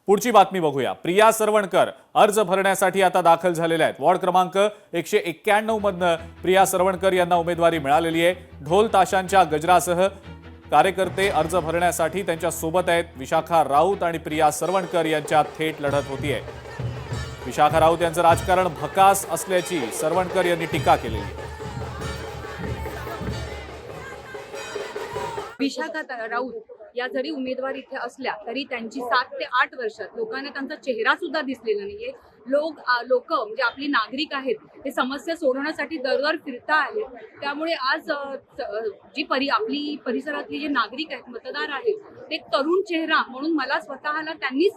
पुढची बातमी बघूया। प्रिया सरवणकर अर्ज भरण्यासाठी आता दाखल झालेल्या आहेत। वॉर्ड क्रमांक 191 मधनं प्रिया सरवणकर यांना उमेदवारी मिळालेली आहे। ढोल ताशांच्या गजरासह कार्यकर्ते अर्ज भरण्यासाठी त्यांच्या सोबत आहेत। विशाखा राऊत आणि प्रिया सरवणकर यांच्यात थेट लढत होतीये। विशाखा राऊत यांचं राजकारण भकास असल्याची सरवणकर यांनी टीका केलेली आहे। विशाखा राऊत या जरी उमेदवार इथे असल्या तरी त्यांची 7 ते 8 वर्षात लोकांना त्यांचा चेहरा सुद्धा दिसलेला नाहीये। लोक म्हणजे आपली नागरिक आहेत ते समस्या सोडवण्यासाठी दरदर फिरता आहेत। त्यामुळे आज आपली परिसरातली जे नागरिक आहेत, मतदार आहेत, ते तरुण चेहरा म्हणून मला स्वतःला त्यांनीच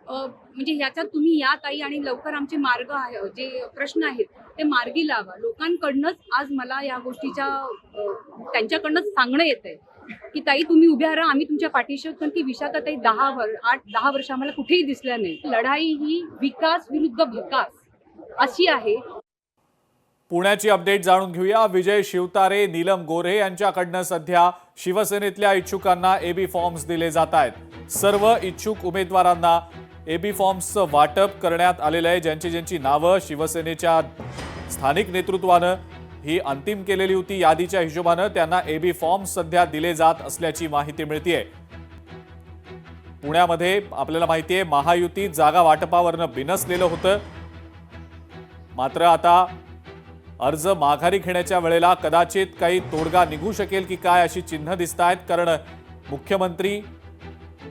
म्हणजे ह्याच्यात तुम्ही या ताई आणि लवकर आमचे मार्ग आहे जे प्रश्न आहेत ते मार्गी लावा। लोकांकडनंच आज मला या गोष्टीच्या त्यांच्याकडनंच सांगणं येतंय की ताई तुम्ही उभ्या राहा, आम्ही तुमच्या पाठीशी आहोत। की विशाखा ताई 8-10 वर्ष आम्हाला कुठेही दिसल्या नाही। लढाई ही विकास विरुद्ध भकास अशी आहे। पुण्याची अपडेट जाणून घेऊया। विजय शिवतारे, नीलम गोरे यांच्याकडनं सध्या शिवसेनेतल्या इच्छुकांना एबी फॉर्म्स दिले जात आहेत। सर्व इच्छुक उमेदवारांना एबी फॉर्म्सचं वाटप करण्यात आलेलं आहे। ज्यांची नावं शिवसेनेच्या स्थानिक नेतृत्वानं ही अंतिम केलेली होती यादीच्या हिशोबानं त्यांना एबी फॉर्म्स सध्या दिले जात असल्याची माहिती मिळतेय। पुण्यामध्ये आपल्याला माहिती आहे महायुती जागा वाटपावरनं बिनसलेलं होतं, मात्र आता अर्ज माघारी घेण्याच्या वेळेला कदाचित काही तोडगा निघू शकेल की काय अशी चिन्ह दिसत आहेत। कारण मुख्यमंत्री,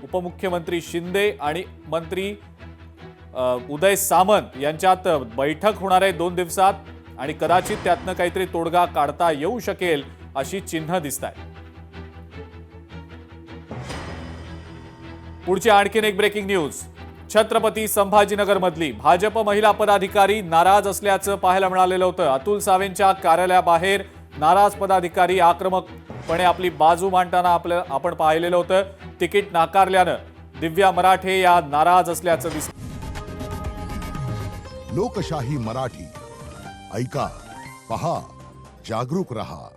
उपमुख्यमंत्री शिंदे आणि मंत्री उदय सामंत यांच्यात बैठक होणार आहे 2 दिवसात आणि कदाचित त्यातनं काहीतरी तोडगा काढता येऊ शकेल अशी चिन्ह दिसत आहेत। पुढची आणखीन एक ब्रेकिंग न्यूज। छत्रपती संभाजीनगर मधली भाजप महिला पदाधिकारी नाराज असल्याचं पाहायला मिळालेलं होतं। अतुल सावेंच्या कार्यालयाबाहेर नाराज पदाधिकारी आक्रमकपणे आपली बाजू मांडताना आपण पाहिलेलं होतं। तिकीट नाकारल्यानं दिव्या मराठे या नाराज असल्याचं दिसतं। लोकशाही मराठी ऐका, पहा, जागरूक रहा।